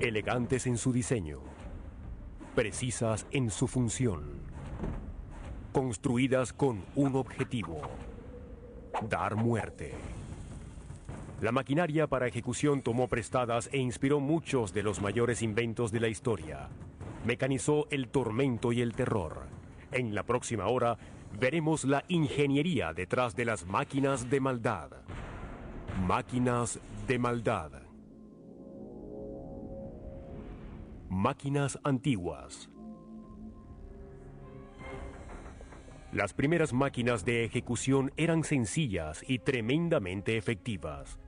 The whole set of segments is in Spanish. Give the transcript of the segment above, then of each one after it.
Elegantes en su diseño, precisas en su función, construidas con un objetivo: dar muerte. La maquinaria para ejecución tomó prestadas e inspiró muchos de los mayores inventos de la historia. Mecanizó el tormento y el terror. En la próxima hora veremos la ingeniería detrás de las máquinas de maldad. Máquinas de maldad. Máquinas antiguas. Las primeras máquinas de ejecución eran sencillas y tremendamente efectivas.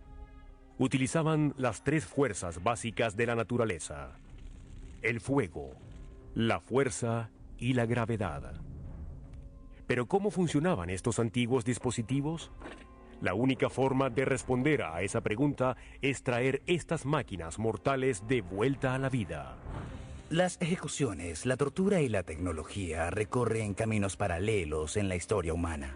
Utilizaban las tres fuerzas básicas de la naturaleza: el fuego, la fuerza y la gravedad. Pero ¿cómo funcionaban estos antiguos dispositivos? La única forma de responder a esa pregunta es traer estas máquinas mortales de vuelta a la vida. Las ejecuciones, la tortura y la tecnología recorren caminos paralelos en la historia humana.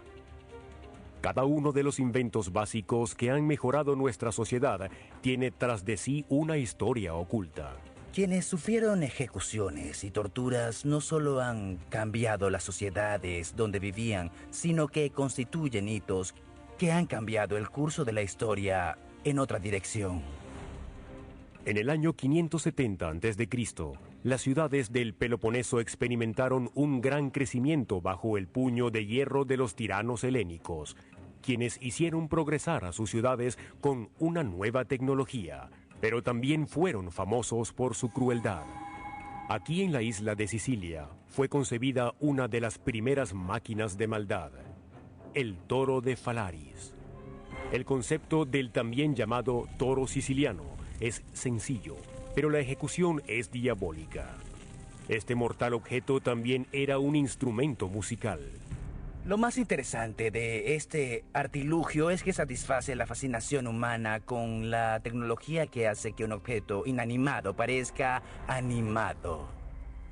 Cada uno de los inventos básicos que han mejorado nuestra sociedad tiene tras de sí una historia oculta. Quienes sufrieron ejecuciones y torturas no solo han cambiado las sociedades donde vivían, sino que constituyen hitos que han cambiado el curso de la historia en otra dirección. En el año 570 a.C., las ciudades del Peloponeso experimentaron un gran crecimiento bajo el puño de hierro de los tiranos helénicos, quienes hicieron progresar a sus ciudades con una nueva tecnología, pero también fueron famosos por su crueldad. Aquí en la isla de Sicilia fue concebida una de las primeras máquinas de maldad: el toro de Falaris. El concepto del también llamado toro siciliano es sencillo, pero la ejecución es diabólica. Este mortal objeto también era un instrumento musical. Lo más interesante de este artilugio es que satisface la fascinación humana con la tecnología que hace que un objeto inanimado parezca animado.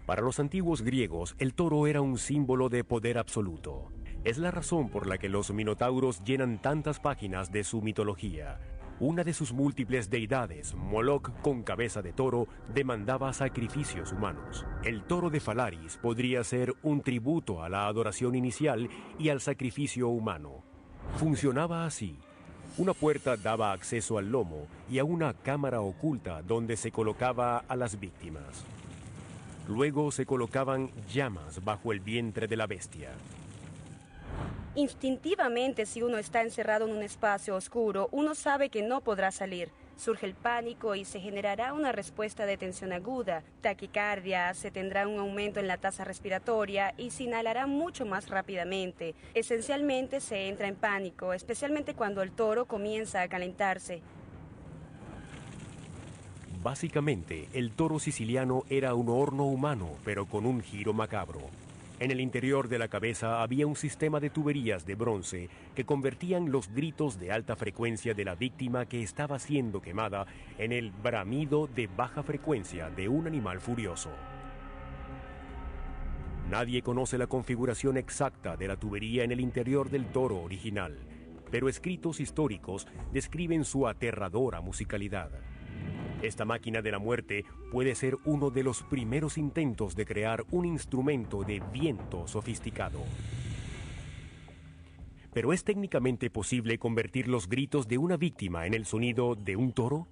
Para los antiguos griegos, el toro era un símbolo de poder absoluto. Es la razón por la que los minotauros llenan tantas páginas de su mitología. Una de sus múltiples deidades, Moloch con cabeza de toro, demandaba sacrificios humanos. El toro de Falaris podría ser un tributo a la adoración inicial y al sacrificio humano. Funcionaba así. Una puerta daba acceso al lomo y a una cámara oculta donde se colocaba a las víctimas. Luego se colocaban llamas bajo el vientre de la bestia. Instintivamente, si uno está encerrado en un espacio oscuro, uno sabe que no podrá salir. Surge el pánico y se generará una respuesta de tensión aguda, taquicardia, se tendrá un aumento en la tasa respiratoria y se inhalará mucho más rápidamente. Esencialmente se entra en pánico, especialmente cuando el toro comienza a calentarse. Básicamente, el toro siciliano era un horno humano, pero con un giro macabro. En el interior de la cabeza había un sistema de tuberías de bronce que convertían los gritos de alta frecuencia de la víctima que estaba siendo quemada en el bramido de baja frecuencia de un animal furioso. Nadie conoce la configuración exacta de la tubería en el interior del toro original, pero escritos históricos describen su aterradora musicalidad. Esta máquina de la muerte puede ser uno de los primeros intentos de crear un instrumento de viento sofisticado. ¿Pero es técnicamente posible convertir los gritos de una víctima en el sonido de un toro?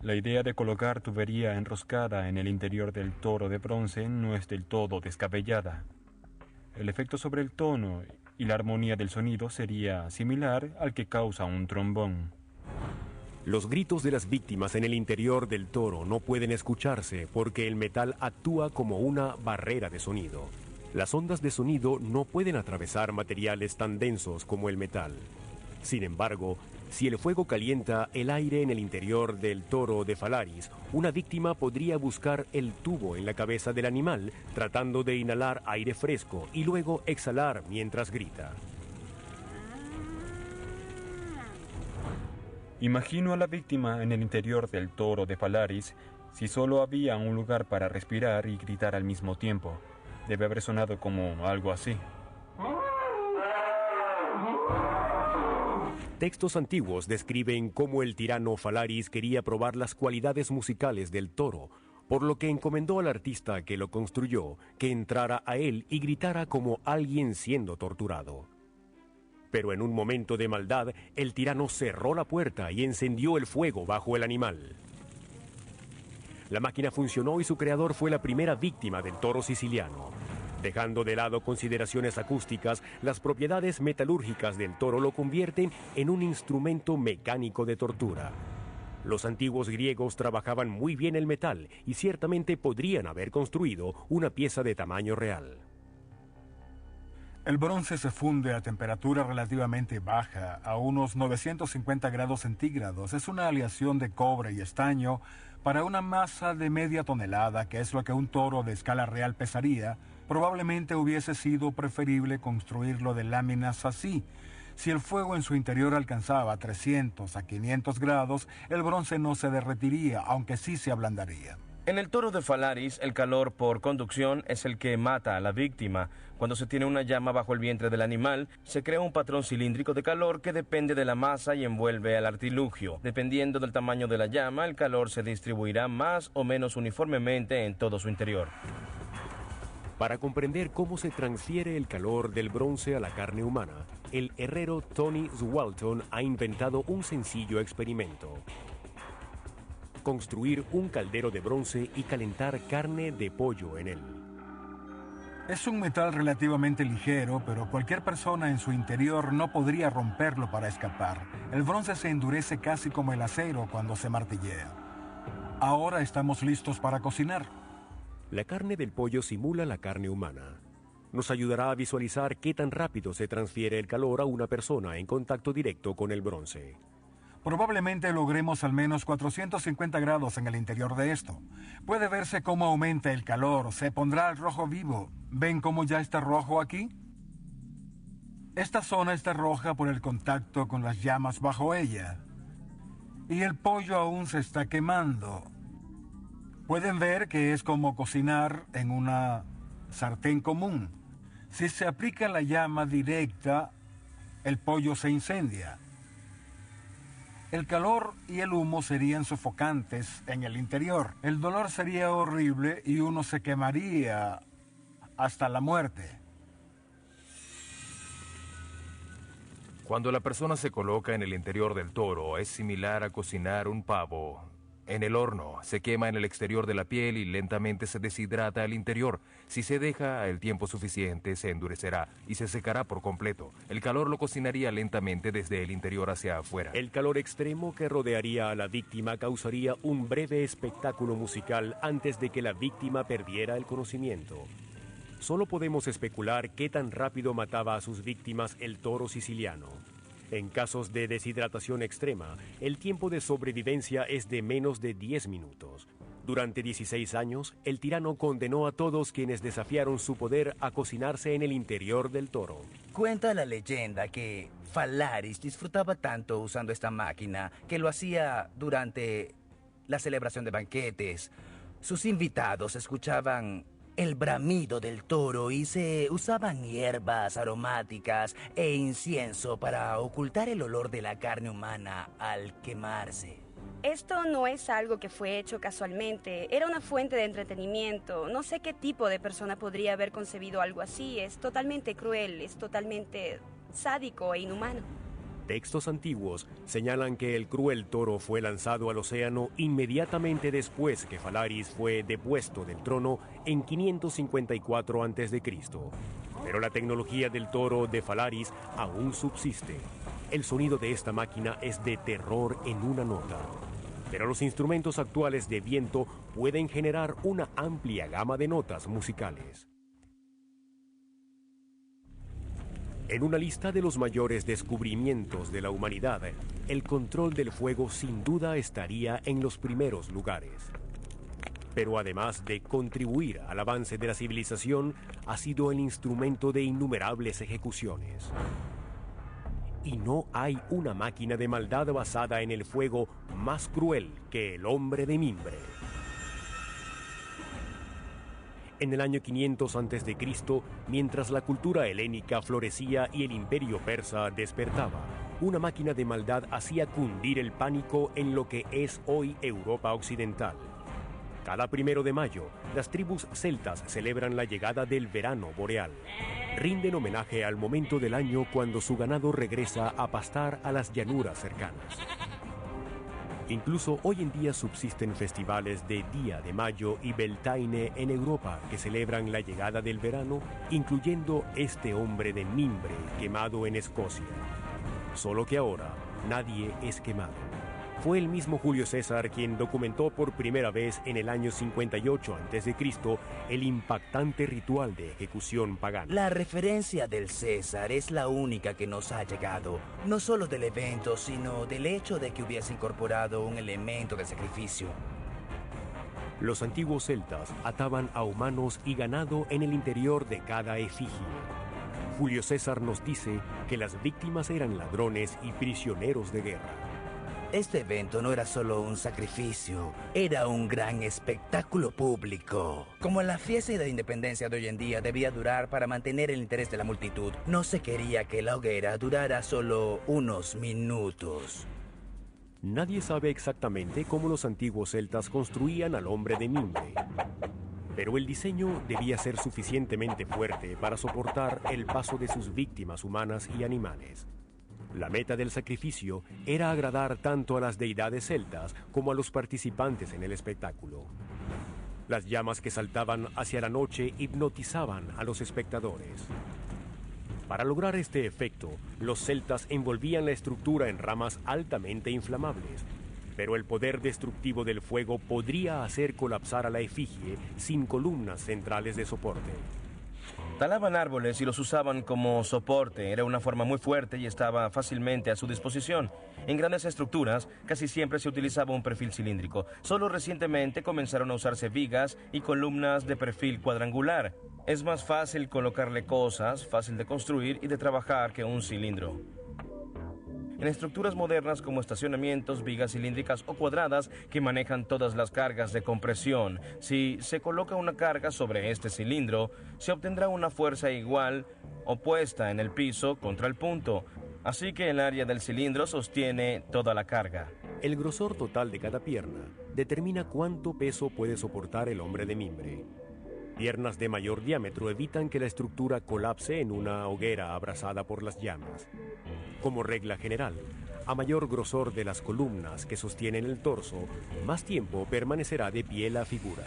La idea de colocar tubería enroscada en el interior del toro de bronce no es del todo descabellada. El efecto sobre el tono y la armonía del sonido sería similar al que causa un trombón. Los gritos de las víctimas en el interior del toro no pueden escucharse porque el metal actúa como una barrera de sonido. Las ondas de sonido no pueden atravesar materiales tan densos como el metal. Sin embargo, si el fuego calienta el aire en el interior del toro de Falaris, una víctima podría buscar el tubo en la cabeza del animal, tratando de inhalar aire fresco y luego exhalar mientras grita. Imagino a la víctima en el interior del toro de Falaris si solo había un lugar para respirar y gritar al mismo tiempo. Debe haber sonado como algo así. Textos antiguos describen cómo el tirano Falaris quería probar las cualidades musicales del toro, por lo que encomendó al artista que lo construyó que entrara a él y gritara como alguien siendo torturado. Pero en un momento de maldad, el tirano cerró la puerta y encendió el fuego bajo el animal. La máquina funcionó y su creador fue la primera víctima del toro siciliano. Dejando de lado consideraciones acústicas, las propiedades metalúrgicas del toro lo convierten en un instrumento mecánico de tortura. Los antiguos griegos trabajaban muy bien el metal y ciertamente podrían haber construido una pieza de tamaño real. El bronce se funde a temperatura relativamente baja, a unos 950 grados centígrados. Es una aleación de cobre y estaño para una masa de media tonelada, que es lo que un toro de escala real pesaría. Probablemente hubiese sido preferible construirlo de láminas así. Si el fuego en su interior alcanzaba 300 a 500 grados, el bronce no se derretiría, aunque sí se ablandaría. En el toro de Falaris, el calor por conducción es el que mata a la víctima. Cuando se tiene una llama bajo el vientre del animal, se crea un patrón cilíndrico de calor que depende de la masa y envuelve al artilugio. Dependiendo del tamaño de la llama, el calor se distribuirá más o menos uniformemente en todo su interior. Para comprender cómo se transfiere el calor del bronce a la carne humana, el herrero Tony Swalton ha inventado un sencillo experimento: construir un caldero de bronce y calentar carne de pollo en él. Es un metal relativamente ligero, pero cualquier persona en su interior no podría romperlo para escapar. El bronce se endurece casi como el acero cuando se martillea. Ahora estamos listos para cocinar. La carne del pollo simula la carne humana. Nos ayudará a visualizar qué tan rápido se transfiere el calor a una persona en contacto directo con el bronce. Probablemente logremos al menos 450 grados en el interior de esto. Puede verse cómo aumenta el calor, se pondrá al rojo vivo. ¿Ven cómo ya está rojo aquí? Esta zona está roja por el contacto con las llamas bajo ella. Y el pollo aún se está quemando. Pueden ver que es como cocinar en una sartén común. Si se aplica la llama directa, el pollo se incendia. El calor y el humo serían sofocantes en el interior. El dolor sería horrible y uno se quemaría hasta la muerte. Cuando la persona se coloca en el interior del toro, es similar a cocinar un pavo. En el horno, se quema en el exterior de la piel y lentamente se deshidrata el interior. Si se deja el tiempo suficiente, se endurecerá y se secará por completo. El calor lo cocinaría lentamente desde el interior hacia afuera. El calor extremo que rodearía a la víctima causaría un breve espectáculo musical antes de que la víctima perdiera el conocimiento. Solo podemos especular qué tan rápido mataba a sus víctimas el toro siciliano. En casos de deshidratación extrema, el tiempo de sobrevivencia es de menos de 10 minutos. Durante 16 años, el tirano condenó a todos quienes desafiaron su poder a cocinarse en el interior del toro. Cuenta la leyenda que Falaris disfrutaba tanto usando esta máquina que lo hacía durante la celebración de banquetes. Sus invitados escuchaban el bramido del toro y se usaban hierbas aromáticas e incienso para ocultar el olor de la carne humana al quemarse. Esto no es algo que fue hecho casualmente, era una fuente de entretenimiento. No sé qué tipo de persona podría haber concebido algo así. Es totalmente cruel, es totalmente sádico e inhumano. Textos antiguos señalan que el cruel toro fue lanzado al océano inmediatamente después que Falaris fue depuesto del trono en 554 a.C. Pero la tecnología del toro de Falaris aún subsiste. El sonido de esta máquina es de terror en una nota. Pero los instrumentos actuales de viento pueden generar una amplia gama de notas musicales. En una lista de los mayores descubrimientos de la humanidad, el control del fuego sin duda estaría en los primeros lugares. Pero además de contribuir al avance de la civilización, ha sido el instrumento de innumerables ejecuciones. Y no hay una máquina de maldad basada en el fuego más cruel que el hombre de mimbre. En el año 500 a.C., mientras la cultura helénica florecía y el imperio persa despertaba, una máquina de maldad hacía cundir el pánico en lo que es hoy Europa Occidental. Cada 1 de mayo, las tribus celtas celebran la llegada del verano boreal. Rinden homenaje al momento del año cuando su ganado regresa a pastar a las llanuras cercanas. Incluso hoy en día subsisten festivales de Día de Mayo y Beltaine en Europa que celebran la llegada del verano, incluyendo este hombre de mimbre quemado en Escocia. Solo que ahora nadie es quemado. Fue el mismo Julio César quien documentó por primera vez en el año 58 a.C. el impactante ritual de ejecución pagana. La referencia del César es la única que nos ha llegado, no solo del evento, sino del hecho de que hubiese incorporado un elemento de sacrificio. Los antiguos celtas ataban a humanos y ganado en el interior de cada efigie. Julio César nos dice que las víctimas eran ladrones y prisioneros de guerra. Este evento no era solo un sacrificio, era un gran espectáculo público. Como la fiesta de independencia de hoy en día debía durar para mantener el interés de la multitud, no se quería que la hoguera durara solo unos minutos. Nadie sabe exactamente cómo los antiguos celtas construían al hombre de mimbre, pero el diseño debía ser suficientemente fuerte para soportar el paso de sus víctimas humanas y animales. La meta del sacrificio era agradar tanto a las deidades celtas como a los participantes en el espectáculo. Las llamas que saltaban hacia la noche hipnotizaban a los espectadores. Para lograr este efecto, los celtas envolvían la estructura en ramas altamente inflamables, pero el poder destructivo del fuego podría hacer colapsar a la efigie sin columnas centrales de soporte. Talaban árboles y los usaban como soporte. Era una forma muy fuerte y estaba fácilmente a su disposición. En grandes estructuras casi siempre se utilizaba un perfil cilíndrico. Solo recientemente comenzaron a usarse vigas y columnas de perfil cuadrangular. Es más fácil colocarle cosas, fácil de construir y de trabajar que un cilindro. En estructuras modernas como estacionamientos, vigas cilíndricas o cuadradas que manejan todas las cargas de compresión, si se coloca una carga sobre este cilindro, se obtendrá una fuerza igual o puesta en el piso contra el punto. Así que el área del cilindro sostiene toda la carga. El grosor total de cada pierna determina cuánto peso puede soportar el hombre de mimbre. Piernas de mayor diámetro evitan que la estructura colapse en una hoguera abrasada por las llamas. Como regla general, a mayor grosor de las columnas que sostienen el torso, más tiempo permanecerá de pie la figura.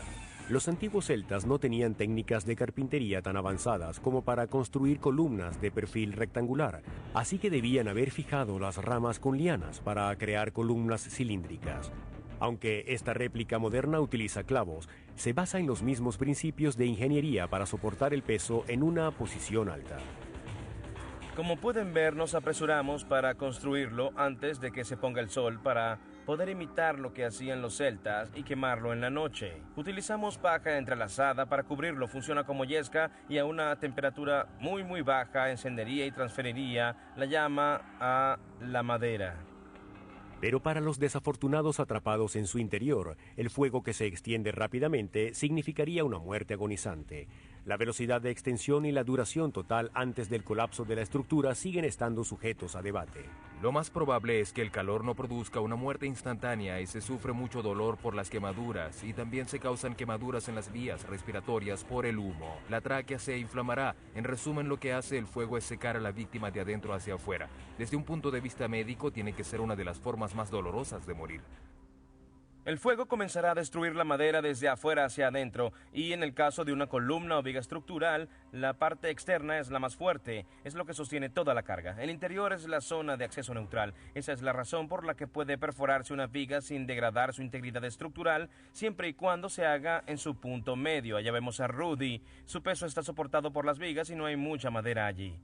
Los antiguos celtas no tenían técnicas de carpintería tan avanzadas como para construir columnas de perfil rectangular, así que debían haber fijado las ramas con lianas para crear columnas cilíndricas. Aunque esta réplica moderna utiliza clavos, se basa en los mismos principios de ingeniería para soportar el peso en una posición alta. Como pueden ver, nos apresuramos para construirlo antes de que se ponga el sol para poder imitar lo que hacían los celtas y quemarlo en la noche. Utilizamos paja entrelazada para cubrirlo, funciona como yesca y a una temperatura muy baja encendería y transferiría la llama a la madera. Pero para los desafortunados atrapados en su interior, el fuego que se extiende rápidamente significaría una muerte agonizante. La velocidad de extensión y la duración total antes del colapso de la estructura siguen estando sujetos a debate. Lo más probable es que el calor no produzca una muerte instantánea y se sufre mucho dolor por las quemaduras y también se causan quemaduras en las vías respiratorias por el humo. La tráquea se inflamará. En resumen, lo que hace el fuego es secar a la víctima de adentro hacia afuera. Desde un punto de vista médico, tiene que ser una de las formas más dolorosas de morir. El fuego comenzará a destruir la madera desde afuera hacia adentro y en el caso de una columna o viga estructural, la parte externa es la más fuerte, es lo que sostiene toda la carga. El interior es la zona de acceso neutral. Esa es la razón por la que puede perforarse una viga sin degradar su integridad estructural, siempre y cuando se haga en su punto medio. Allá vemos a Rudy. Su peso está soportado por las vigas y no hay mucha madera allí.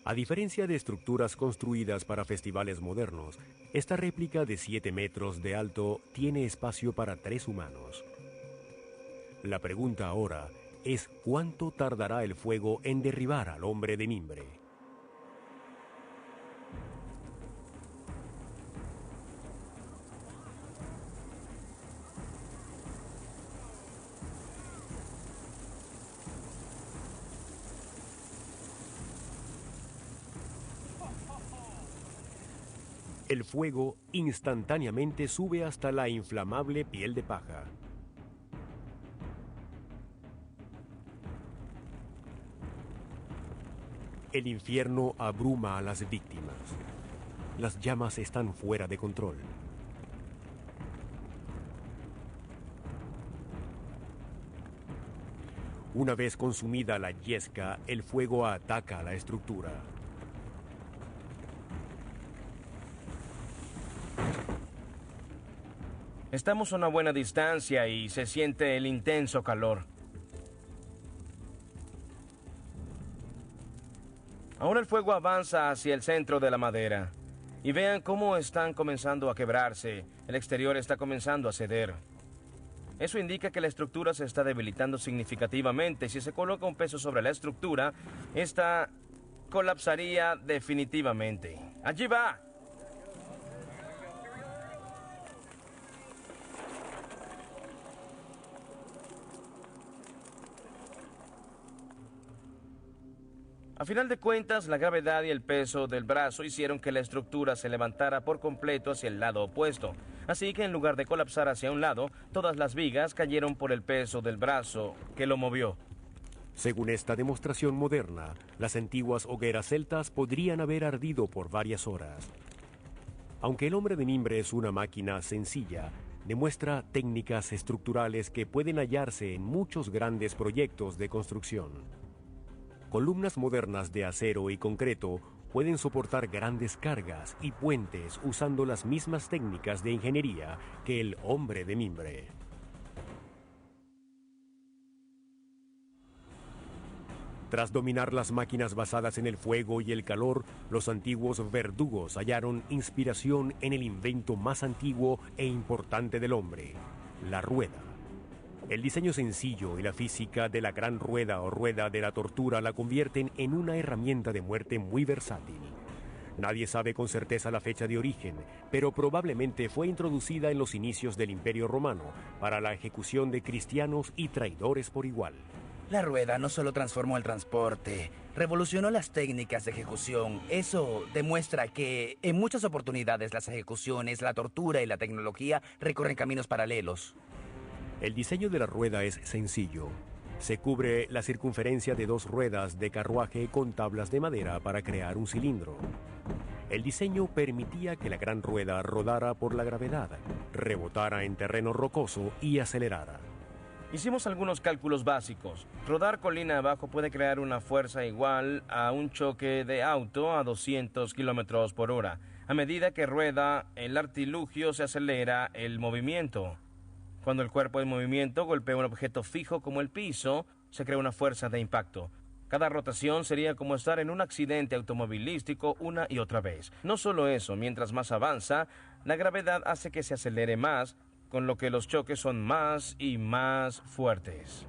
A diferencia de estructuras construidas para festivales modernos, esta réplica de 7 metros de alto tiene espacio para 3 humanos. La pregunta ahora es ¿cuánto tardará el fuego en derribar al hombre de mimbre? El fuego instantáneamente sube hasta la inflamable piel de paja. El infierno abruma a las víctimas. Las llamas están fuera de control. Una vez consumida la yesca, el fuego ataca a la estructura. Estamos a una buena distancia y se siente el intenso calor. Ahora el fuego avanza hacia el centro de la madera. Y vean cómo están comenzando a quebrarse. El exterior está comenzando a ceder. Eso indica que la estructura se está debilitando significativamente. Si se coloca un peso sobre la estructura, esta colapsaría definitivamente. ¡Allí va! A final de cuentas, la gravedad y el peso del brazo hicieron que la estructura se levantara por completo hacia el lado opuesto. Así que en lugar de colapsar hacia un lado, todas las vigas cayeron por el peso del brazo que lo movió. Según esta demostración moderna, las antiguas hogueras celtas podrían haber ardido por varias horas. Aunque el hombre de mimbre es una máquina sencilla, demuestra técnicas estructurales que pueden hallarse en muchos grandes proyectos de construcción. Columnas modernas de acero y concreto pueden soportar grandes cargas y puentes usando las mismas técnicas de ingeniería que el hombre de mimbre. Tras dominar las máquinas basadas en el fuego y el calor, los antiguos verdugos hallaron inspiración en el invento más antiguo e importante del hombre, la rueda. El diseño sencillo y la física de la gran rueda o rueda de la tortura la convierten en una herramienta de muerte muy versátil. Nadie sabe con certeza la fecha de origen, pero probablemente fue introducida en los inicios del Imperio Romano para la ejecución de cristianos y traidores por igual. La rueda no solo transformó el transporte, revolucionó las técnicas de ejecución. Eso demuestra que en muchas oportunidades las ejecuciones, la tortura y la tecnología recorren caminos paralelos. El diseño de la rueda es sencillo. Se cubre la circunferencia de dos ruedas de carruaje con tablas de madera para crear un cilindro. El diseño permitía que la gran rueda rodara por la gravedad, rebotara en terreno rocoso y acelerara. Hicimos algunos cálculos básicos. Rodar colina abajo puede crear una fuerza igual a un choque de auto a 200 kilómetros por hora. A medida que rueda el artilugio, se acelera el movimiento. Cuando el cuerpo en movimiento golpea un objeto fijo como el piso, se crea una fuerza de impacto. Cada rotación sería como estar en un accidente automovilístico una y otra vez. No solo eso, mientras más avanza, la gravedad hace que se acelere más, con lo que los choques son más y más fuertes.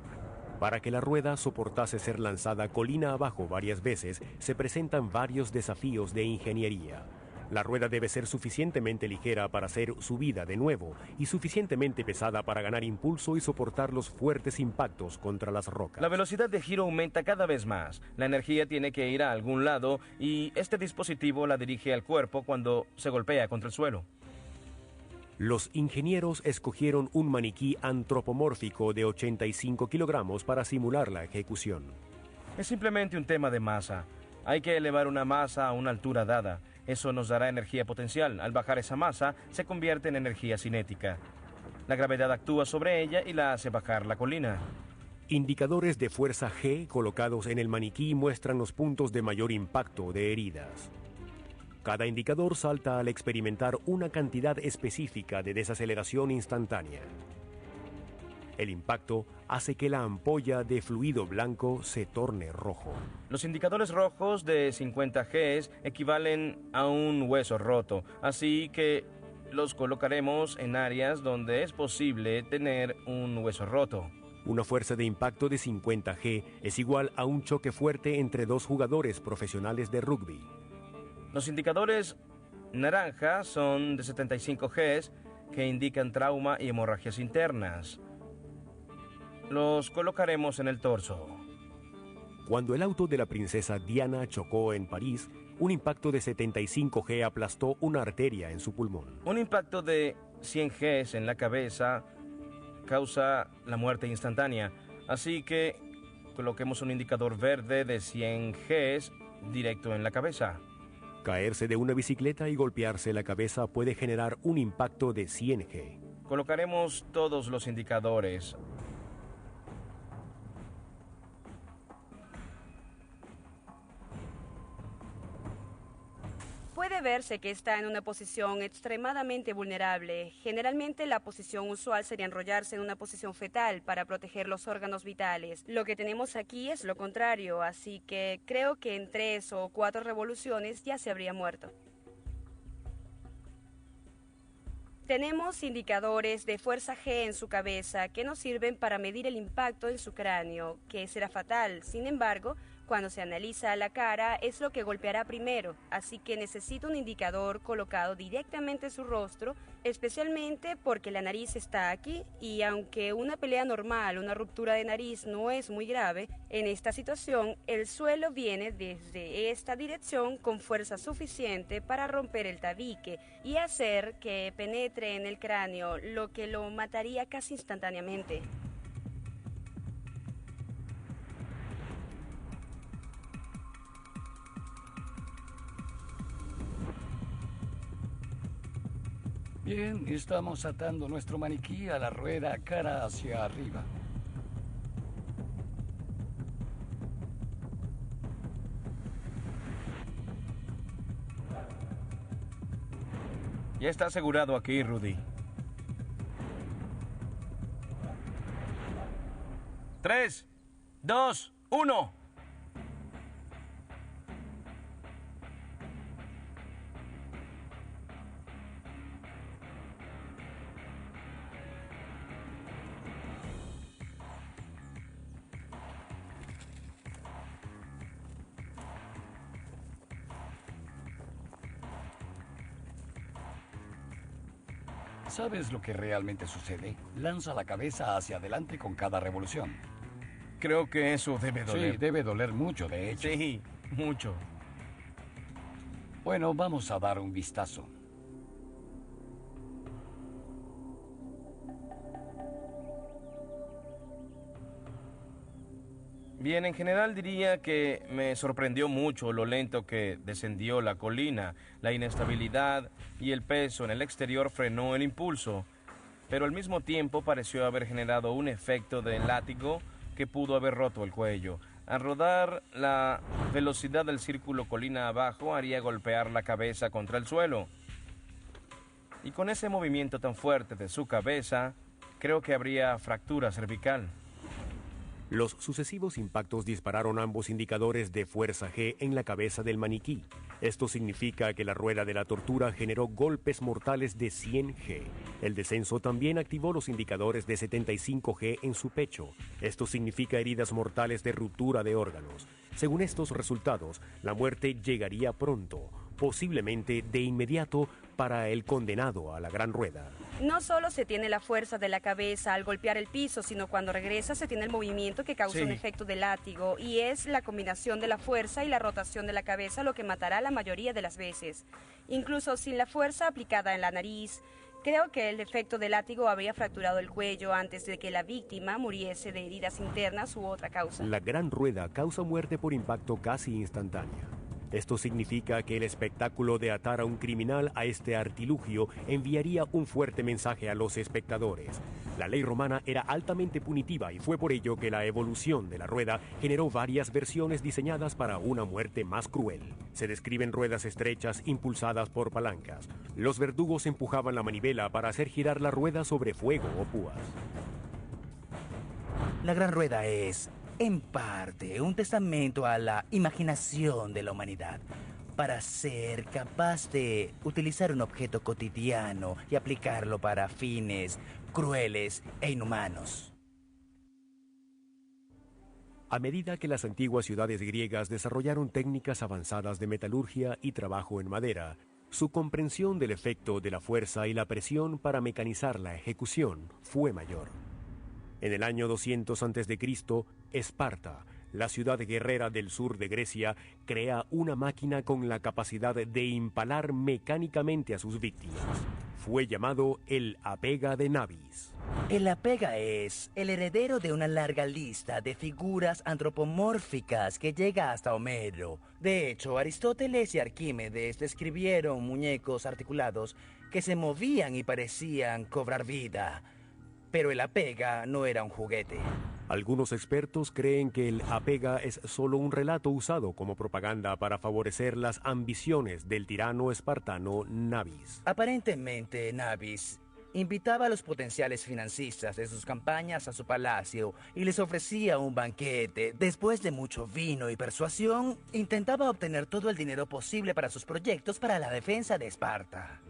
Para que la rueda soportase ser lanzada colina abajo varias veces, se presentan varios desafíos de ingeniería. La rueda debe ser suficientemente ligera para ser subida de nuevo y suficientemente pesada para ganar impulso y soportar los fuertes impactos contra las rocas. La velocidad de giro aumenta cada vez más. La energía tiene que ir a algún lado y este dispositivo la dirige al cuerpo cuando se golpea contra el suelo. Los ingenieros escogieron un maniquí antropomórfico de 85 kilogramos para simular la ejecución. Es simplemente un tema de masa. Hay que elevar una masa a una altura dada. Eso nos dará energía potencial. Al bajar esa masa, se convierte en energía cinética. La gravedad actúa sobre ella y la hace bajar la colina. Indicadores de fuerza G colocados en el maniquí muestran los puntos de mayor impacto de heridas. Cada indicador salta al experimentar una cantidad específica de desaceleración instantánea. El impacto hace que la ampolla de fluido blanco se torne rojo. Los indicadores rojos de 50 Gs equivalen a un hueso roto, así que los colocaremos en áreas donde es posible tener un hueso roto. Una fuerza de impacto de 50 G es igual a un choque fuerte entre dos jugadores profesionales de rugby. Los indicadores naranja son de 75 Gs que indican trauma y hemorragias internas. Los colocaremos en el torso. Cuando el auto de la princesa Diana chocó en París, Un impacto de 75 G aplastó una arteria en su pulmón. Un impacto de 100 Gs en la cabeza causa la muerte instantánea. Así que coloquemos un indicador verde de 100 Gs directo en la cabeza. Caerse de una bicicleta y golpearse la cabeza puede generar un impacto de 100 G. Colocaremos todos los indicadores. Puede verse que está en una posición extremadamente vulnerable. Generalmente la posición usual sería enrollarse en una posición fetal para proteger los órganos vitales. Lo que tenemos aquí es lo contrario, así que creo que en 3 o 4 revoluciones ya se habría muerto. Tenemos indicadores de fuerza G en su cabeza que nos sirven para medir el impacto en su cráneo, que será fatal. Sin embargo, cuando se analiza la cara es lo que golpeará primero, así que necesita un indicador colocado directamente en su rostro, especialmente porque la nariz está aquí y aunque una pelea normal, una ruptura de nariz no es muy grave, en esta situación el suelo viene desde esta dirección con fuerza suficiente para romper el tabique y hacer que penetre en el cráneo, lo que lo mataría casi instantáneamente. Bien, estamos atando nuestro maniquí a la rueda cara hacia arriba. Ya está asegurado aquí, Rudy. 3, 2, 1. ¿Sabes lo que realmente sucede? Lanza la cabeza hacia adelante con cada revolución. Creo que eso debe doler. Sí, debe doler mucho, de hecho. Sí, mucho. Bueno, vamos a dar un vistazo. Bien, en general diría que me sorprendió mucho lo lento que descendió la colina. La inestabilidad y el peso en el exterior frenó el impulso, pero al mismo tiempo pareció haber generado un efecto de látigo que pudo haber roto el cuello. Al rodar, la velocidad del círculo colina abajo haría golpear la cabeza contra el suelo. Y con ese movimiento tan fuerte de su cabeza, creo que habría fractura cervical. Los sucesivos impactos dispararon ambos indicadores de fuerza G en la cabeza del maniquí. Esto significa que la rueda de la tortura generó golpes mortales de 100 G. El descenso también activó los indicadores de 75 G en su pecho. Esto significa heridas mortales de ruptura de órganos. Según estos resultados, la muerte llegaría pronto, posiblemente de inmediato, para el condenado a la gran rueda. No solo se tiene la fuerza de la cabeza al golpear el piso, sino cuando regresa se tiene el movimiento que causa un efecto de látigo, y es la combinación de la fuerza y la rotación de la cabeza lo que matará la mayoría de las veces. Incluso sin la fuerza aplicada en la nariz, creo que el efecto de látigo habría fracturado el cuello antes de que la víctima muriese de heridas internas u otra causa. La gran rueda causa muerte por impacto casi instantánea. Esto significa que el espectáculo de atar a un criminal a este artilugio enviaría un fuerte mensaje a los espectadores. La ley romana era altamente punitiva y fue por ello que la evolución de la rueda generó varias versiones diseñadas para una muerte más cruel. Se describen ruedas estrechas impulsadas por palancas. Los verdugos empujaban la manivela para hacer girar la rueda sobre fuego o púas. La gran rueda es, en parte, un testamento a la imaginación de la humanidad para ser capaz de utilizar un objeto cotidiano y aplicarlo para fines crueles e inhumanos. A medida que las antiguas ciudades griegas desarrollaron técnicas avanzadas de metalurgia y trabajo en madera, su comprensión del efecto de la fuerza y la presión para mecanizar la ejecución fue mayor. En el año 200 a.C., Esparta, la ciudad guerrera del sur de Grecia crea una máquina con la capacidad de impalar mecánicamente a sus víctimas. Fue llamado el Apega de Nabis. El Apega es el heredero de una larga lista de figuras antropomórficas que llega hasta Homero. De hecho, Aristóteles y Arquímedes describieron muñecos articulados que se movían y parecían cobrar vida. Pero el Apega no era un juguete. Algunos expertos creen que el Apega es solo un relato usado como propaganda para favorecer las ambiciones del tirano espartano Nabis. Aparentemente, Nabis invitaba a los potenciales financistas de sus campañas a su palacio y les ofrecía un banquete. Después de mucho vino y persuasión, intentaba obtener todo el dinero posible para sus proyectos para la defensa de Esparta.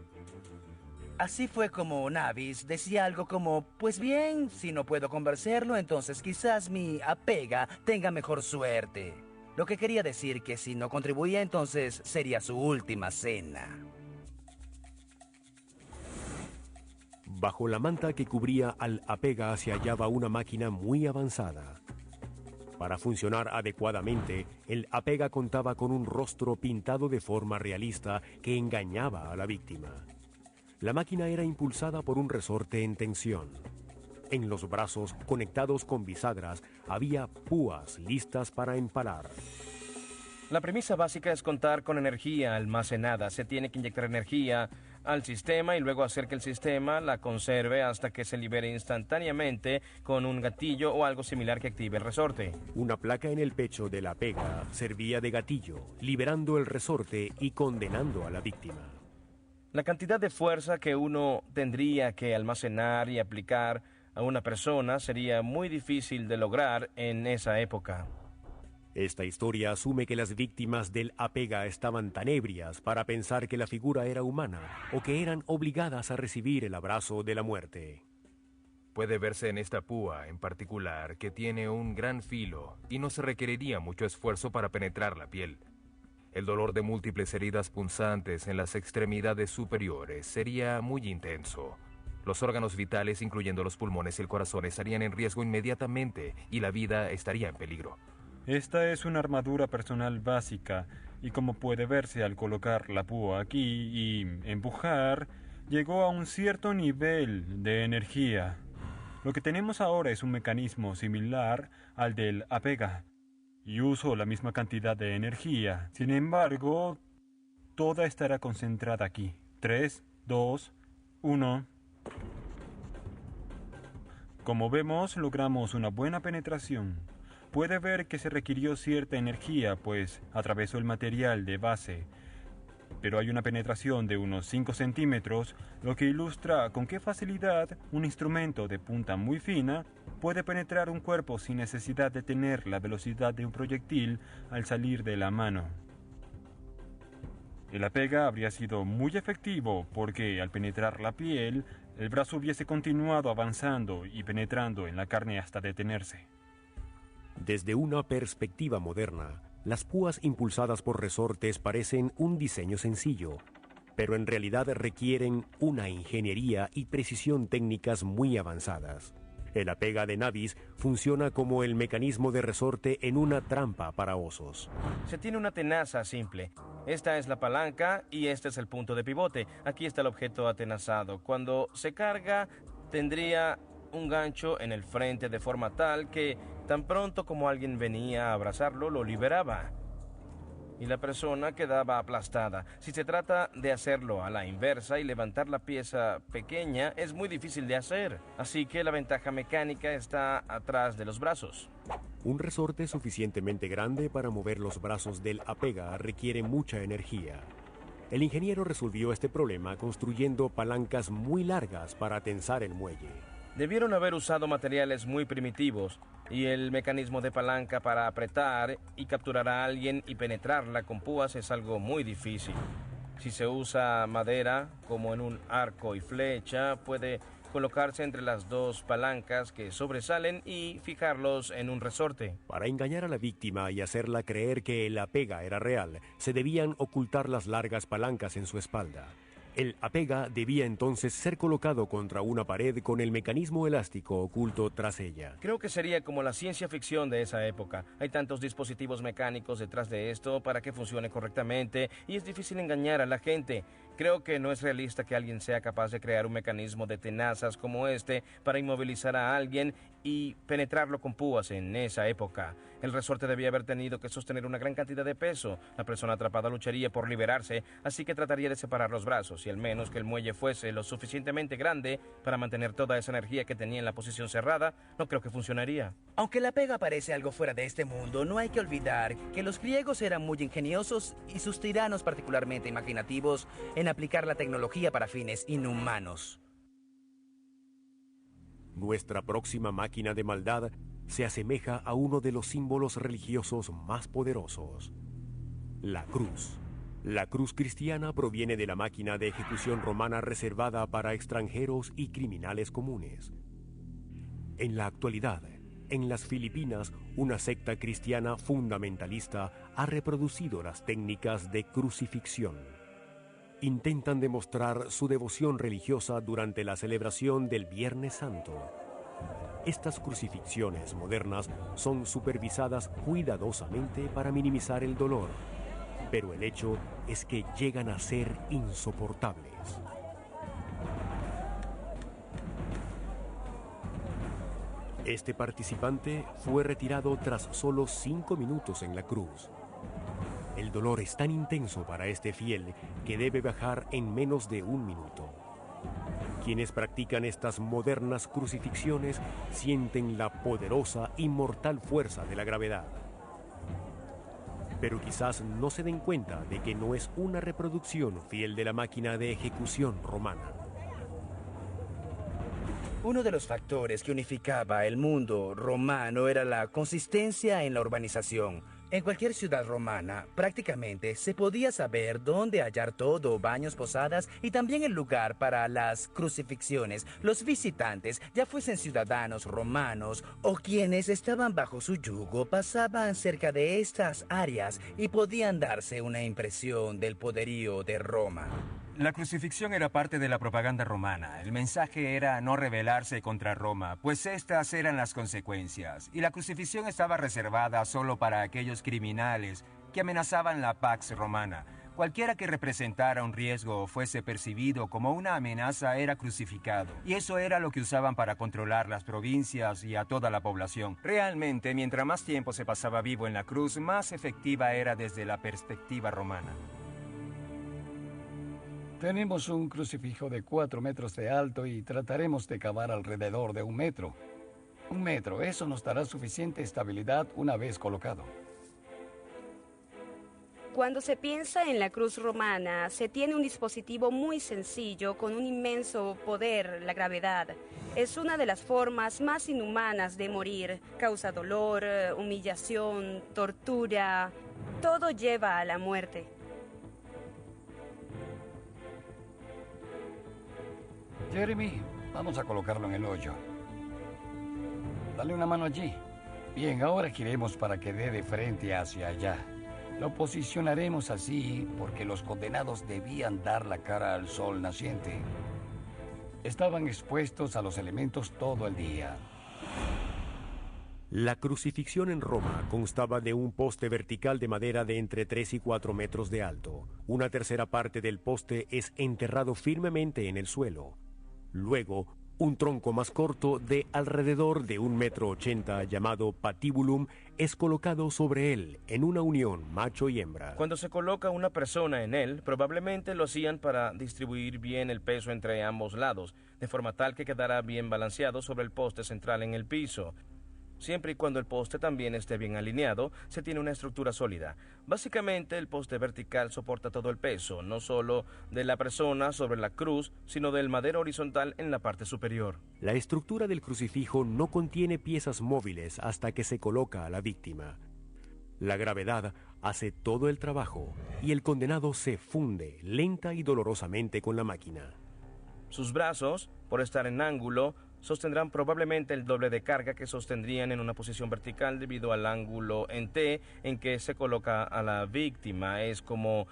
Así fue como Nabis decía algo como, pues bien, si no puedo convencerlo, entonces quizás mi Apega tenga mejor suerte. Lo que quería decir que si no contribuía, entonces sería su última cena. Bajo la manta que cubría al Apega se hallaba una máquina muy avanzada. Para funcionar adecuadamente, el Apega contaba con un rostro pintado de forma realista que engañaba a la víctima. La máquina era impulsada por un resorte en tensión. En los brazos, conectados con bisagras, había púas listas para empalar. La premisa básica es contar con energía almacenada. Se tiene que inyectar energía al sistema y luego hacer que el sistema la conserve hasta que se libere instantáneamente con un gatillo o algo similar que active el resorte. Una placa en el pecho de la Apega servía de gatillo, liberando el resorte y condenando a la víctima. La cantidad de fuerza que uno tendría que almacenar y aplicar a una persona sería muy difícil de lograr en esa época. Esta historia asume que las víctimas del Apega estaban tan ebrias para pensar que la figura era humana o que eran obligadas a recibir el abrazo de la muerte. Puede verse en esta púa en particular que tiene un gran filo y no se requeriría mucho esfuerzo para penetrar la piel. El dolor de múltiples heridas punzantes en las extremidades superiores sería muy intenso. Los órganos vitales, incluyendo los pulmones y el corazón, estarían en riesgo inmediatamente y la vida estaría en peligro. Esta es una armadura personal básica y como puede verse al colocar la púa aquí y empujar, llegó a un cierto nivel de energía. Lo que tenemos ahora es un mecanismo similar al del Apega y uso la misma cantidad de energía. Sin embargo, toda estará concentrada aquí. 3, 2, 1. Como vemos, logramos una buena penetración. Puede ver que se requirió cierta energía, pues atravesó el material de base. Pero hay una penetración de unos 5 centímetros, lo que ilustra con qué facilidad un instrumento de punta muy fina puede penetrar un cuerpo sin necesidad de tener la velocidad de un proyectil al salir de la mano. El Apega habría sido muy efectivo porque al penetrar la piel, el brazo hubiese continuado avanzando y penetrando en la carne hasta detenerse. Desde una perspectiva moderna, las púas impulsadas por resortes parecen un diseño sencillo, pero en realidad requieren una ingeniería y precisión técnicas muy avanzadas. El Apega de Nabis funciona como el mecanismo de resorte en una trampa para osos. Se tiene una tenaza simple. Esta es la palanca y este es el punto de pivote. Aquí está el objeto atenazado. Cuando se carga, tendría un gancho en el frente de forma tal que tan pronto como alguien venía a abrazarlo, lo liberaba y la persona quedaba aplastada. Si se trata de hacerlo a la inversa y levantar la pieza pequeña, es muy difícil de hacer, así que la ventaja mecánica está atrás de los brazos. Un resorte suficientemente grande para mover los brazos del Apega requiere mucha energía. El ingeniero resolvió este problema construyendo palancas muy largas para tensar el muelle. Debieron haber usado materiales muy primitivos y el mecanismo de palanca para apretar y capturar a alguien y penetrarla con púas es algo muy difícil. Si se usa madera, como en un arco y flecha, puede colocarse entre las dos palancas que sobresalen y fijarlos en un resorte. Para engañar a la víctima y hacerla creer que el Apega era real, se debían ocultar las largas palancas en su espalda. El apega debía entonces ser colocado contra una pared con el mecanismo elástico oculto tras ella. Creo que sería como la ciencia ficción de esa época. Hay tantos dispositivos mecánicos detrás de esto para que funcione correctamente y es difícil engañar a la gente. Creo que no es realista que alguien sea capaz de crear un mecanismo de tenazas como este para inmovilizar a alguien y penetrarlo con púas en esa época. El resorte debía haber tenido que sostener una gran cantidad de peso. La persona atrapada lucharía por liberarse, así que trataría de separar los brazos y al menos que el muelle fuese lo suficientemente grande para mantener toda esa energía que tenía en la posición cerrada, no creo que funcionaría. Aunque la pega parece algo fuera de este mundo, no hay que olvidar que los griegos eran muy ingeniosos y sus tiranos particularmente imaginativos en aplicar la tecnología para fines inhumanos. Nuestra próxima máquina de maldad se asemeja a uno de los símbolos religiosos más poderosos: la cruz. La cruz cristiana proviene de la máquina de ejecución romana reservada para extranjeros y criminales comunes. En la actualidad, en las Filipinas, una secta cristiana fundamentalista ha reproducido las técnicas de crucifixión. Intentan demostrar su devoción religiosa durante la celebración del Viernes Santo. Estas crucifixiones modernas son supervisadas cuidadosamente para minimizar el dolor, pero el hecho es que llegan a ser insoportables. Este participante fue retirado tras solo 5 minutos en la cruz. El dolor es tan intenso para este fiel que debe bajar en menos de 1 minuto. Quienes practican estas modernas crucifixiones sienten la poderosa y mortal fuerza de la gravedad. Pero quizás no se den cuenta de que no es una reproducción fiel de la máquina de ejecución romana. Uno de los factores que unificaba el mundo romano era la consistencia en la urbanización. En cualquier ciudad romana, prácticamente se podía saber dónde hallar todo, baños, posadas y también el lugar para las crucifixiones. Los visitantes, ya fuesen ciudadanos romanos o quienes estaban bajo su yugo, pasaban cerca de estas áreas y podían darse una impresión del poderío de Roma. La crucifixión era parte de la propaganda romana. El mensaje era no rebelarse contra Roma, pues estas eran las consecuencias. Y la crucifixión estaba reservada solo para aquellos criminales que amenazaban la Pax Romana. Cualquiera que representara un riesgo o fuese percibido como una amenaza era crucificado. Y eso era lo que usaban para controlar las provincias y a toda la población. Realmente, mientras más tiempo se pasaba vivo en la cruz, más efectiva era desde la perspectiva romana. Tenemos un crucifijo de 4 metros de alto y trataremos de cavar alrededor de 1 metro. 1 metro, eso nos dará suficiente estabilidad una vez colocado. Cuando se piensa en la cruz romana, se tiene un dispositivo muy sencillo con un inmenso poder, la gravedad. Es una de las formas más inhumanas de morir. Causa dolor, humillación, tortura. Todo lleva a la muerte. Jeremy, vamos a colocarlo en el hoyo. Dale una mano allí. Bien, ahora giremos para que dé de frente hacia allá. Lo posicionaremos así porque los condenados debían dar la cara al sol naciente. Estaban expuestos a los elementos todo el día. La crucifixión en Roma constaba de un poste vertical de madera de entre 3 y 4 metros de alto. Una tercera parte del poste es enterrado firmemente en el suelo. Luego, un tronco más corto de alrededor de 1,80 m, llamado patibulum, es colocado sobre él en una unión macho y hembra. Cuando se coloca una persona en él, probablemente lo hacían para distribuir bien el peso entre ambos lados, de forma tal que quedara bien balanceado sobre el poste central en el piso. Siempre y cuando el poste también esté bien alineado, se tiene una estructura sólida. Básicamente, el poste vertical soporta todo el peso, no solo de la persona sobre la cruz, sino del madero horizontal en la parte superior. La estructura del crucifijo no contiene piezas móviles hasta que se coloca a la víctima. La gravedad hace todo el trabajo y el condenado se funde lenta y dolorosamente con la máquina. Sus brazos, por estar en ángulo, sostendrán probablemente el doble de carga que sostendrían en una posición vertical debido al ángulo en T en que se coloca a la víctima. Es como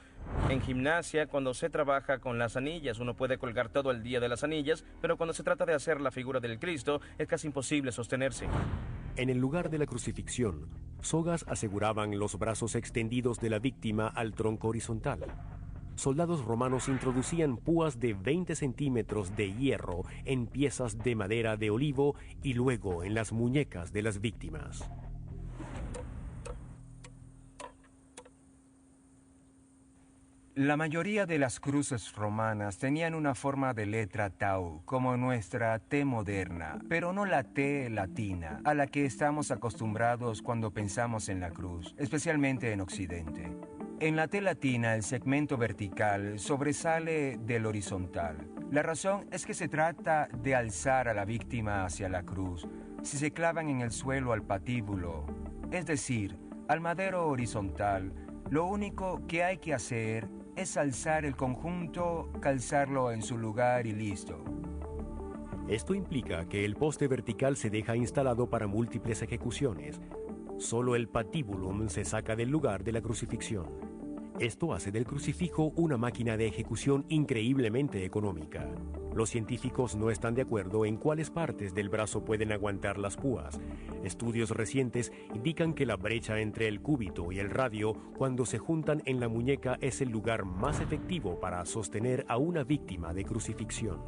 en gimnasia cuando se trabaja con las anillas. Uno puede colgar todo el día de las anillas, pero cuando se trata de hacer la figura del Cristo es casi imposible sostenerse. En el lugar de la crucifixión, sogas aseguraban los brazos extendidos de la víctima al tronco horizontal. Soldados romanos introducían púas de 20 centímetros de hierro en piezas de madera de olivo y luego en las muñecas de las víctimas. La mayoría de las cruces romanas tenían una forma de letra tau, como nuestra T moderna, pero no la T latina, a la que estamos acostumbrados cuando pensamos en la cruz, especialmente en Occidente. En la T latina, el segmento vertical sobresale del horizontal. La razón es que se trata de alzar a la víctima hacia la cruz. Si se clavan en el suelo al patíbulo, es decir, al madero horizontal, lo único que hay que hacer es alzar el conjunto, calzarlo en su lugar y listo. Esto implica que el poste vertical se deja instalado para múltiples ejecuciones. Solo el patibulum se saca del lugar de la crucifixión. Esto hace del crucifijo una máquina de ejecución increíblemente económica. Los científicos no están de acuerdo en cuáles partes del brazo pueden aguantar las púas. Estudios recientes indican que la brecha entre el cúbito y el radio, cuando se juntan en la muñeca, es el lugar más efectivo para sostener a una víctima de crucifixión.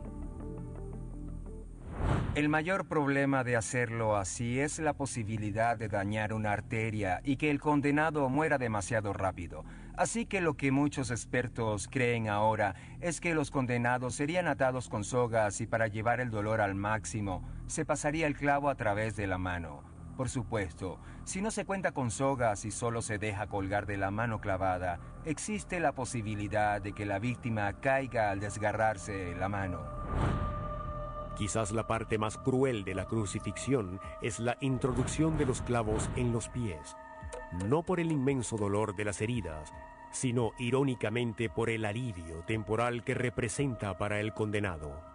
El mayor problema de hacerlo así es la posibilidad de dañar una arteria y que el condenado muera demasiado rápido. Así que lo que muchos expertos creen ahora es que los condenados serían atados con sogas y para llevar el dolor al máximo se pasaría el clavo a través de la mano. Por supuesto, si no se cuenta con sogas y solo se deja colgar de la mano clavada, existe la posibilidad de que la víctima caiga al desgarrarse la mano. Quizás la parte más cruel de la crucifixión es la introducción de los clavos en los pies, no por el inmenso dolor de las heridas, sino irónicamente por el alivio temporal que representa para el condenado.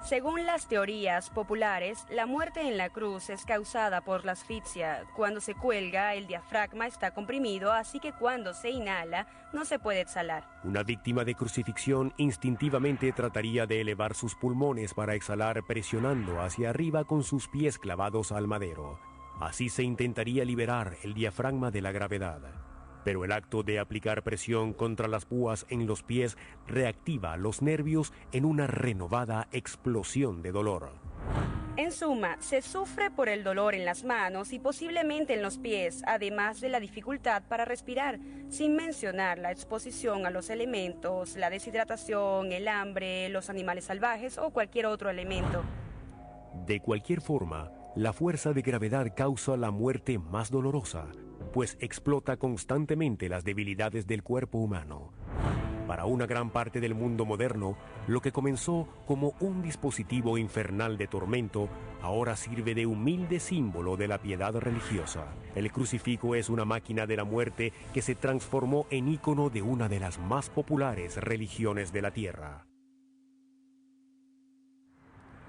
Según las teorías populares, la muerte en la cruz es causada por la asfixia. Cuando se cuelga, el diafragma está comprimido, así que cuando se inhala, no se puede exhalar. Una víctima de crucifixión instintivamente trataría de elevar sus pulmones para exhalar presionando hacia arriba con sus pies clavados al madero. Así se intentaría liberar el diafragma de la gravedad. Pero el acto de aplicar presión contra las púas en los pies reactiva los nervios en una renovada explosión de dolor. En suma, se sufre por el dolor en las manos y posiblemente en los pies, además de la dificultad para respirar, sin mencionar la exposición a los elementos, la deshidratación, el hambre, los animales salvajes o cualquier otro elemento. De cualquier forma, la fuerza de gravedad causa la muerte más dolorosa, pues explota constantemente las debilidades del cuerpo humano. Para una gran parte del mundo moderno, lo que comenzó como un dispositivo infernal de tormento, ahora sirve de humilde símbolo de la piedad religiosa. El crucifijo es una máquina de la muerte que se transformó en ícono de una de las más populares religiones de la tierra.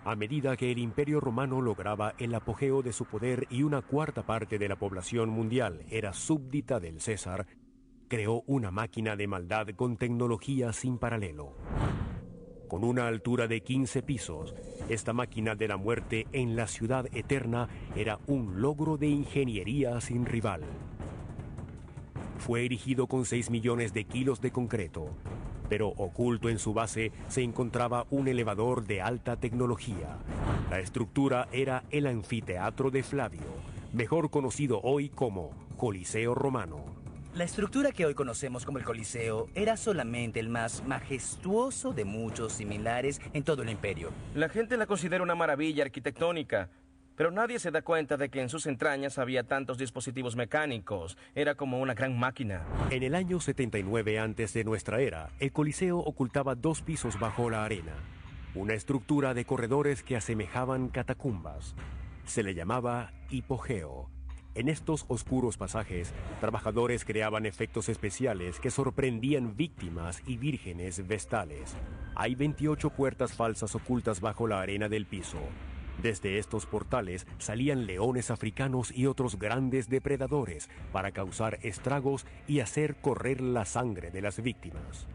A medida que el Imperio Romano lograba el apogeo de su poder y una cuarta parte de la población mundial era súbdita del César, creó una máquina de maldad con tecnología sin paralelo. Con una altura de 15 pisos, esta máquina de la muerte en la ciudad eterna era un logro de ingeniería sin rival. Fue erigido con 6 millones de kilos de concreto, pero oculto en su base se encontraba un elevador de alta tecnología. La estructura era el anfiteatro de Flavio, mejor conocido hoy como Coliseo Romano. La estructura que hoy conocemos como el Coliseo era solamente el más majestuoso de muchos similares en todo el imperio. La gente la considera una maravilla arquitectónica, pero nadie se da cuenta de que en sus entrañas había tantos dispositivos mecánicos. Era como una gran máquina. En el año 79 antes de nuestra era, el Coliseo ocultaba 2 pisos bajo la arena, una estructura de corredores que asemejaban catacumbas. Se le llamaba hipogeo. En estos oscuros pasajes, trabajadores creaban efectos especiales que sorprendían víctimas y vírgenes vestales. Hay 28 puertas falsas ocultas bajo la arena del piso. Desde estos portales salían leones africanos y otros grandes depredadores para causar estragos y hacer correr la sangre de las víctimas.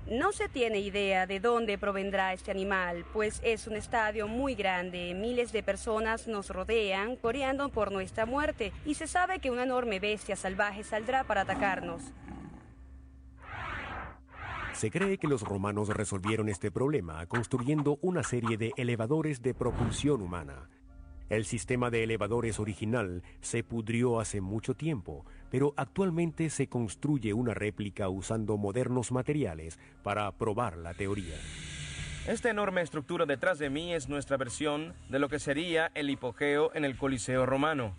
No se tiene idea de dónde provendrá este animal, pues es un estadio muy grande. Miles de personas nos rodean, coreando por nuestra muerte, y se sabe que una enorme bestia salvaje saldrá para atacarnos. Se cree que los romanos resolvieron este problema construyendo una serie de elevadores de propulsión humana. El sistema de elevadores original se pudrió hace mucho tiempo, pero actualmente se construye una réplica usando modernos materiales para probar la teoría. Esta enorme estructura detrás de mí es nuestra versión de lo que sería el hipogeo en el Coliseo romano.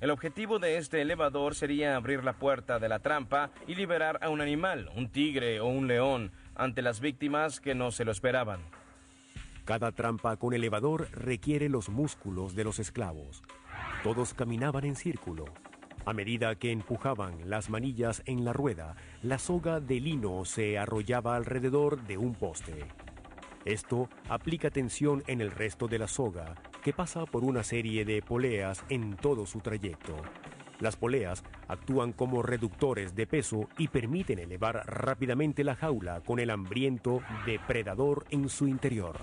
El objetivo de este elevador sería abrir la puerta de la trampa y liberar a un animal, un tigre o un león, ante las víctimas que no se lo esperaban. Cada trampa con elevador requiere los músculos de los esclavos. Todos caminaban en círculo. A medida que empujaban las manillas en la rueda, la soga de lino se arrollaba alrededor de un poste. Esto aplica tensión en el resto de la soga, que pasa por una serie de poleas en todo su trayecto. Las poleas actúan como reductores de peso y permiten elevar rápidamente la jaula con el hambriento depredador en su interior.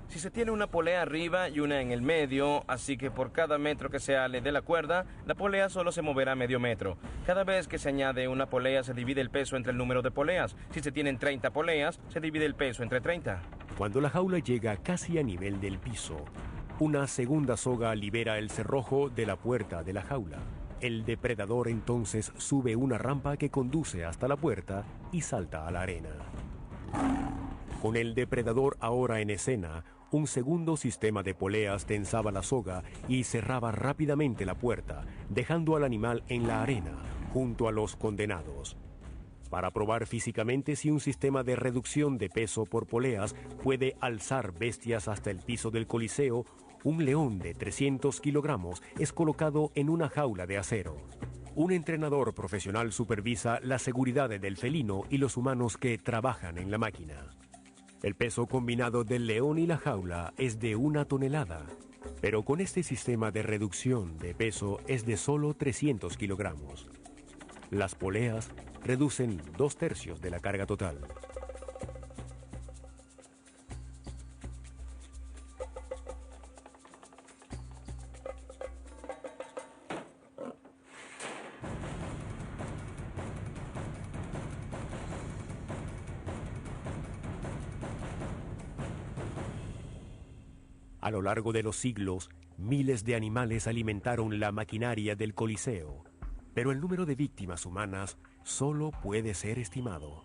Si se tiene una polea arriba y una en el medio, así que por cada metro que se ale de la cuerda, la polea solo se moverá medio metro. Cada vez que se añade una polea, se divide el peso entre el número de poleas. Si se tienen 30 poleas, se divide el peso entre 30. Cuando la jaula llega casi a nivel del piso, una segunda soga libera el cerrojo de la puerta de la jaula. El depredador entonces sube una rampa que conduce hasta la puerta y salta a la arena. Con el depredador ahora en escena, un segundo sistema de poleas tensaba la soga y cerraba rápidamente la puerta, dejando al animal en la arena, junto a los condenados. Para probar físicamente si un sistema de reducción de peso por poleas puede alzar bestias hasta el piso del Coliseo, un león de 300 kilogramos es colocado en una jaula de acero. Un entrenador profesional supervisa la seguridad del felino y los humanos que trabajan en la máquina. El peso combinado del león y la jaula es de 1 tonelada, pero con este sistema de reducción de peso es de solo 300 kilogramos. Las poleas reducen 2/3 de la carga total. A lo largo de los siglos, miles de animales alimentaron la maquinaria del Coliseo, pero el número de víctimas humanas solo puede ser estimado.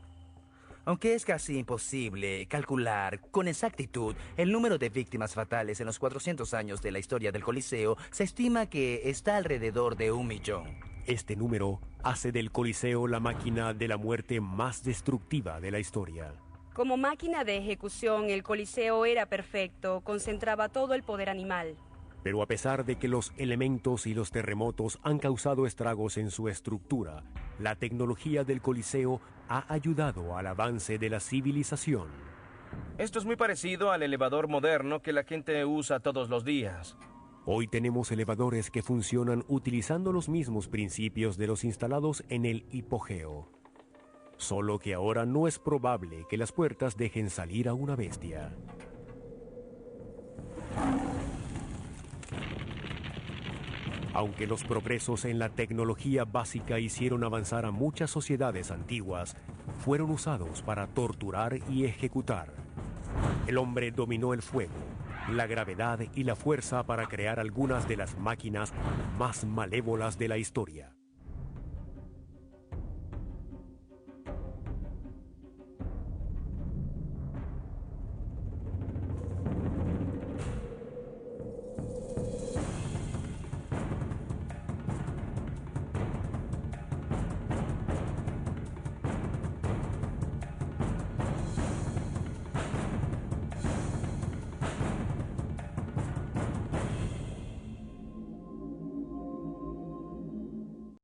Aunque es casi imposible calcular con exactitud el número de víctimas fatales en los 400 años de la historia del Coliseo, se estima que está alrededor de 1 millón. Este número hace del Coliseo la máquina de la muerte más destructiva de la historia. Como máquina de ejecución, el Coliseo era perfecto, concentraba todo el poder animal. Pero a pesar de que los elementos y los terremotos han causado estragos en su estructura, la tecnología del Coliseo ha ayudado al avance de la civilización. Esto es muy parecido al elevador moderno que la gente usa todos los días. Hoy tenemos elevadores que funcionan utilizando los mismos principios de los instalados en el hipogeo. Solo que ahora no es probable que las puertas dejen salir a una bestia. Aunque los progresos en la tecnología básica hicieron avanzar a muchas sociedades antiguas, fueron usados para torturar y ejecutar. El hombre dominó el fuego, la gravedad y la fuerza para crear algunas de las máquinas más malévolas de la historia.